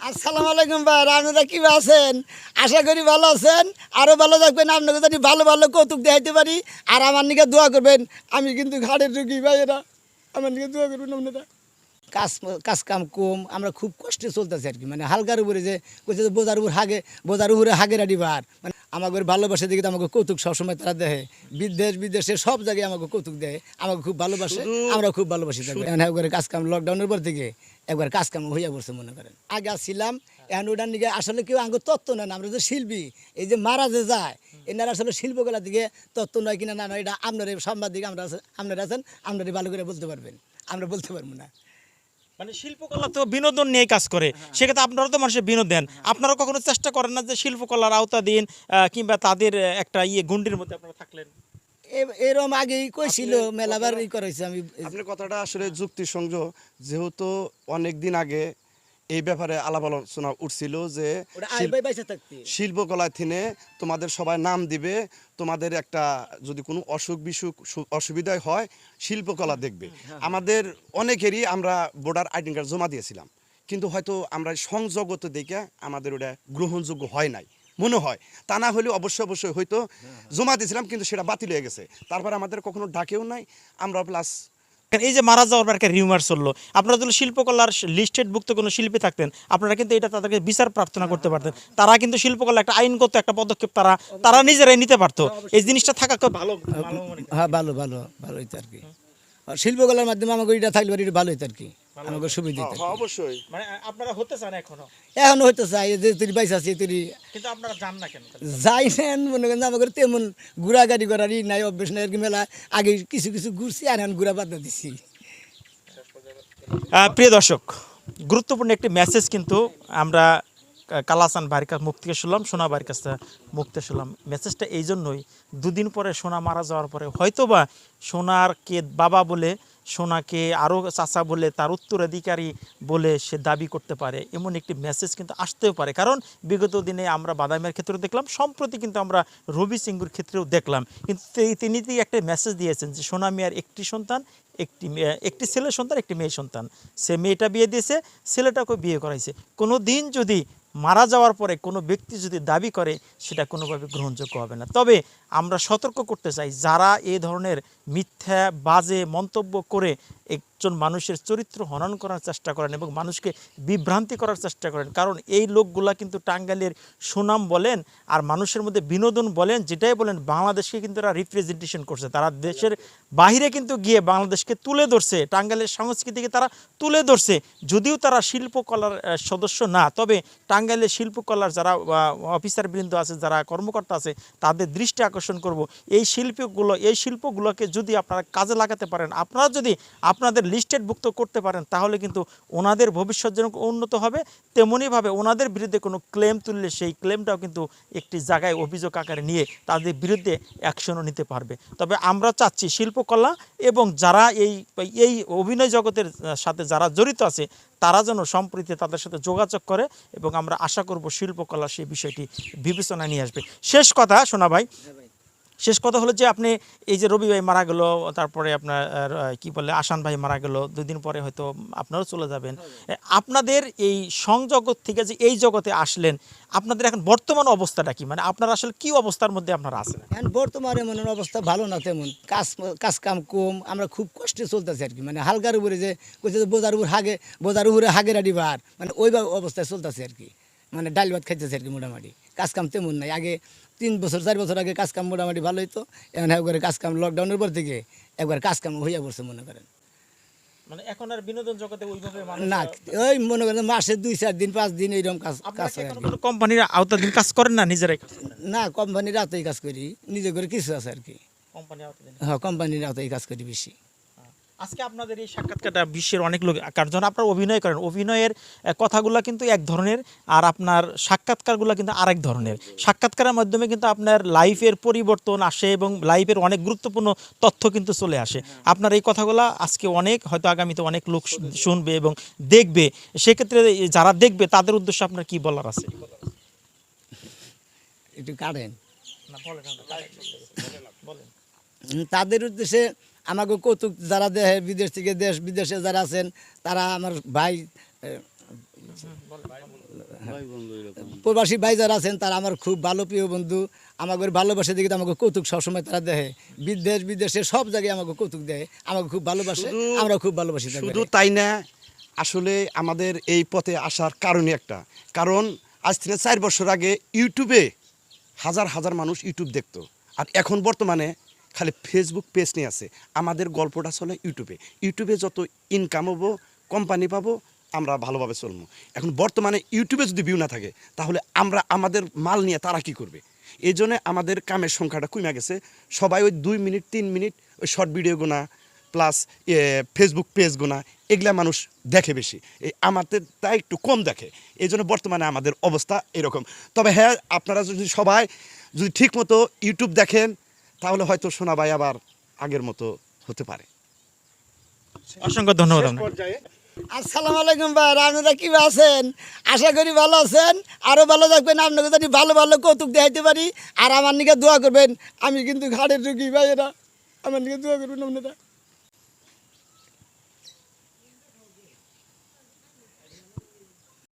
আসসালামু আলাইকুম ভাই, আপনারা কি আছেন? আশা করি ভালো আছেন, আরও ভালো থাকবেন। আপনাকে যদি ভালো ভালো কৌতুক দেখাইতে পারি, আর আমার নিকে দোয়া করবেন। আমি কিন্তু ঘাড়ের রুগী ভাই, এরা আমার নিকে দোয়া করবেন আপনারা। কাজ কাজ কাম কম, আমরা খুব কষ্টে চলতেছি আর কি। মানে হালকার উপরে যে কইছে যে বোঝার উপরে হাগের আডি বার, মানে আমাকে ভালোবাসে দিকে আমাকে কৌতুক সবসময় তারা দেয়। বিদেশে সব জায়গায় আমাকে কৌতুক দেয়, আমাকে খুব ভালোবাসে, আমরা খুব ভালোবাসি তাকে। এখন একবারে কাজ কাম লকডাউনের পর থেকে একবার কাজ কাম হইয়া পড়ছে মনে করেন। আগে ছিলাম, এখন ওটার দিকে আসলে কেউ আগে তত্ত্ব নেন। আমরা যে শিল্পী, এই যে মারা যে যায়, এনারা আসলে শিল্পকলার দিকে তত্ত্ব নয় কিনা না নয়, এটা আপনার সাংবাদিক আপনারা আছেন, আপনারা ভালো করে বলতে পারবেন, আমরা বলতে পারবো না। মানে শিল্পকলা তো বিনোদন নিয়ে কাজ করে, সেক্ষেত্রে আপনারা তো মানুষের বিনোদন দেন। আপনারা কখনো চেষ্টা করেন না যে শিল্পকলার আওতাধীন কিংবা তাদের একটা গণ্ডির মধ্যে আপনারা থাকলেন? এরম আগেই কইছিল, মেলাবার ই করেছে। আমি আপনার কথাটা আসলে যুক্তি সংযোগ, যেহেতু অনেক দিন আগে এই ব্যাপারে আলাপ আলোচনা উঠছিল যে ওটা আই ভাই বাইসা থাকতে শিল্পকলা থিনে তোমাদের সবাই নাম দিবে, তোমাদের একটা যদি কোনো অসুখ বিসুখ অসুবিধায় হয় শিল্পকলা দেখবে। আমাদের অনেকেরই আমরা ভোটার আইডেন্টি কার্ড জমা দিয়েছিলাম, কিন্তু হয়তো আমরা সংযোগত দেখে আমাদের ওটা গ্রহণযোগ্য হয় নাই মনে হয়। তা না হলেও অবশ্যই হয়তো জমা দিয়েছিলাম, কিন্তু সেটা বাতিল হয়ে গেছে। তারপর আমাদের কখনো ডাকেও নাই আমরা। প্লাস এই যে মারা যাওয়ার পর একটা রিউমার চললো, আপনারা যদি শিল্পকলার লিস্টেড ভুক্ত কোনো শিল্পী থাকতেন, আপনারা কিন্তু এটা তাদেরকে বিচার প্রার্থনা করতে পারতেন। তারা কিন্তু শিল্পকলা একটা আইনগত একটা পদক্ষেপ তারা নিজেরাই নিতে পারতো। এই জিনিসটা থাকা খুব ভালো। হ্যাঁ, ভালো ভালো ভালো হইতো আর কি। আর শিল্পকলার মাধ্যমে আমাকে এটা থাকলে এটা ভালো হইতো আর কি, আমাকে সুবিধা হইতো। অবশ্যই মানে আপনারা হতে চান এখনো? এখন হইতো চাই যে তুই বাইসা আছি, তুই কিন্তু আপনারা যান না কেন? যাই নেন মনে করেন আমাকে তেমন ঘুরা গাড়ি করার ই নাই, অভ্যেস নাই আর কি। মেলা আগে কিছু কিছু ঘুরছি, আর এখন ঘুরা বাদ দিছি। প্রিয় দর্শক, গুরুত্বপূর্ণ একটি মেসেজ কিন্তু আমরা কালাসান ভাইয়ের কাছে মুখ থেকে শুনলাম, সোনা ভাইয়ের কাছে মুখ থেকে শুনলাম। মেসেজটা এই জন্যই, দুদিন পরে সোনা মারা যাওয়ার পরে হয়তোবা সোনারকে বাবা বলে, সোনাকে আরও চাচা বলে, তার উত্তরাধিকারী বলে সে দাবি করতে পারে, এমন একটি মেসেজ কিন্তু আসতেও পারে। কারণ বিগত দিনে আমরা বাদামের ক্ষেত্রেও দেখলাম, সম্প্রতি কিন্তু আমরা রবি সিংগুর ক্ষেত্রেও দেখলাম, কিন্তু তিনি একটা মেসেজ দিয়েছেন যে সোনা মিয়ার একটি সন্তান, একটি ছেলে সন্তান, একটি মেয়ে সন্তান। সে মেয়েটা বিয়ে দিয়েছে, ছেলেটাকে বিয়ে করাইছে। কোনো দিন যদি মারা যাওয়ার পরে কোনো ব্যক্তি যদি দাবি করে, সেটা কোনোভাবে গ্রহণযোগ্য হবে না। তবে আমরা সতর্ক করতে চাই, যারা এই ধরনের মিথ্যা বাজে মন্তব্য করে একজন মানুষের চরিত্র হনন করার চেষ্টা করেন এবং মানুষকে বিভ্রান্তি করার চেষ্টা করেন, কারণ এই লোকগুলা কিন্তু টাঙ্গাইলের সুনাম বলেন আর মানুষের মধ্যে বিনোদন বলেন, যেটাই বলেন, বাংলাদেশকে কিন্তু তারা রিপ্রেজেন্টেশন করছে। তারা দেশের বাহিরে কিন্তু গিয়ে বাংলাদেশকে তুলে ধরছে, টাঙ্গাইলের সংস্কৃতিকে তারা তুলে ধরছে। যদিও তারা শিল্পকলার সদস্য না, তবে টাঙ্গাইলের শিল্পকলার যারা অফিসারবৃন্দ আছে, যারা কর্মকর্তা আছে, তাদের দৃষ্টি আকর্ষণ করব, এই শিল্পগুলোকে যদি আপনারা কাজে লাগাতে পারেন, আপনারা যদি আপনাদের লিস্টেডভুক্ত করতে পারেন, তাহলে কিন্তু ওনাদের ভবিষ্যৎ যেন উন্নত হবে। তেমনইভাবে ওনাদের বিরুদ্ধে কোনো ক্লেম তুললে সেই ক্লেমটাও কিন্তু একটি জায়গায় অভিযোগ আকারে নিয়ে তাদের বিরুদ্ধে অ্যাকশনও নিতে পারবে। তবে আমরা চাচ্ছি শিল্পকলা এবং যারা এই অভিনয় জগতের সাথে যারা জড়িত আছে, তারা যেন সম্প্রতি তাদের সাথে যোগাযোগ করে, এবং আমরা আশা করব শিল্পকলা সেই বিষয়টি বিবেচনায় নিয়ে আসবে। শেষ কথা সোনা ভাই, শেষ কথা হলো যে আপনি এই যে রবি ভাই মারা গেল, তারপরে আপনার কি বলে আসান ভাই মারা গেল, দুদিন পরে হয়তো আপনারাও চলে যাবেন। আপনাদের এই সংজগৎ থেকে যে এই জগতে আসলেন, আপনাদের এখন বর্তমান অবস্থাটা কি? মানে আপনারা আসলে কি অবস্থার মধ্যে আপনারা আছেন এখন? বর্তমানে মনে অবস্থা ভালো না, তেমন কাজ কাম কম, আমরা খুব কষ্টে চলতেছি আর কি। মানে হালকার উপরে যে কইছে যে বোঝার উপরে হাগের আডি বার, মানে ওই অবস্থায় চলতেছে আর কি। মানে ডাল ভাত খাইতেছে আর কি মোটামুটি। কাজ কাম তেমন নাই। আগে 3 বছর 4 বছর আগে কাজ কাম মোটামুটি ভালো হইতো, এখন একবারে কাজ কাম লকডাউনের পর থেকে একবার কাজ কাম হইয়া পড়ছে মনে করেন। মানে এখন আর বিনোদন জগতে ওইভাবে না, ওই মনে করেন মাসে 2-4 দিন 5 দিন এইরকম কাজ হয় আর কি। কোনো কোম্পানির আওতাধীন কাজ করেন না, নিজেরাই কাজ করেন? না, কোম্পানির রাতেই কাজ করি, নিজে করে কিছু আছে আর কি। কোম্পানির আওতাধীন? হ্যাঁ, কোম্পানির রাতেই কাজ করি বেশি। আজকে আপনাদের এই সাক্ষাৎকারটা বিশ্বের অনেক লোক, কারণ যখন আপনারা অভিনয় করেন, অভিনয়ের কথাগুলো কিন্তু এক ধরনের, আর আপনার সাক্ষাৎকারগুলো কিন্তু আরেক ধরনের। সাক্ষাৎকারের মাধ্যমে কিন্তু আপনার লাইফের পরিবর্তন আসে এবং লাইফের অনেক গুরুত্বপূর্ণ তথ্য কিন্তু চলে আসে। আপনার এই কথাগুলো আজকে অনেক, হয়তো আগামীতে অনেক লোক শুনবে এবং দেখবে। সেক্ষেত্রে যারা দেখবে তাদের উদ্দেশ্যে আপনার কি বলার আছে? একটু কাটেন। বলেন। তাদের উদ্দেশ্যে আমাকে কৌতুক যারা দেয়, বিদেশ থেকে দেশ বিদেশে যারা আছেন, তারা আমার ভাই প্রবাসী ভাই যারা আছেন তারা আমার খুব ভালো প্রিয় বন্ধু। আমাকে ভালোবাসে দেখে তো আমাকে কৌতুক সবসময় তারা দেয়, বিদেশে সব জায়গায় আমাকে কৌতুক দেয়, আমাকে খুব ভালোবাসে, আমরা খুব ভালোবাসি তাদের। শুধু তাই না, আসলে আমাদের এই পথে আসার কারণই একটা কারণ, আজ থেকে 4 বছর আগে ইউটিউবে হাজার হাজার মানুষ ইউটিউব দেখতো, আর এখন বর্তমানে খালি ফেসবুক পেজ নিয়ে আছে। আমাদের গল্পটা চলে ইউটিউবে যত ইনকাম হবো, কোম্পানি পাবো, আমরা ভালোভাবে চলবো। এখন বর্তমানে ইউটিউবে যদি ভিউ না থাকে তাহলে আমরা আমাদের মাল নিয়ে তারা কি করবে? এই জন্য আমাদের কামের সংখ্যাটা কমে গেছে। সবাই ওই 2 মিনিট 3 মিনিট ওই শর্ট ভিডিও গোনা প্লাস ফেসবুক পেজ গোনা এগুলা মানুষ দেখে বেশি, এই আমাদের তা একটু কম দেখে। এই জন্য বর্তমানে আমাদের অবস্থা এরকম। তবে হ্যাঁ, আপনারা যদি সবাই যদি ঠিক মতো ইউটিউব দেখেন তাহলে হয়তো সোনা ভাই আবার আগের মতো হতে পারে। অসংখ্য ধন্যবাদ শেষ আপনাকে। পর্যায়ে আসসালামু আলাইকুম ভাই, আপনারা কি আছেন? আশা করি ভালো আছেন, আরও ভালো থাকবেন, আপনাকে জানি ভালো ভালো কৌতুক দেখাইতে পারি। আর আমার নিকে দোয়া করবেন, আমি কিন্তু ঘাড়ের রুগী ভাইয়েরা, আমার নিকে দোয়া করবেন আপনারা।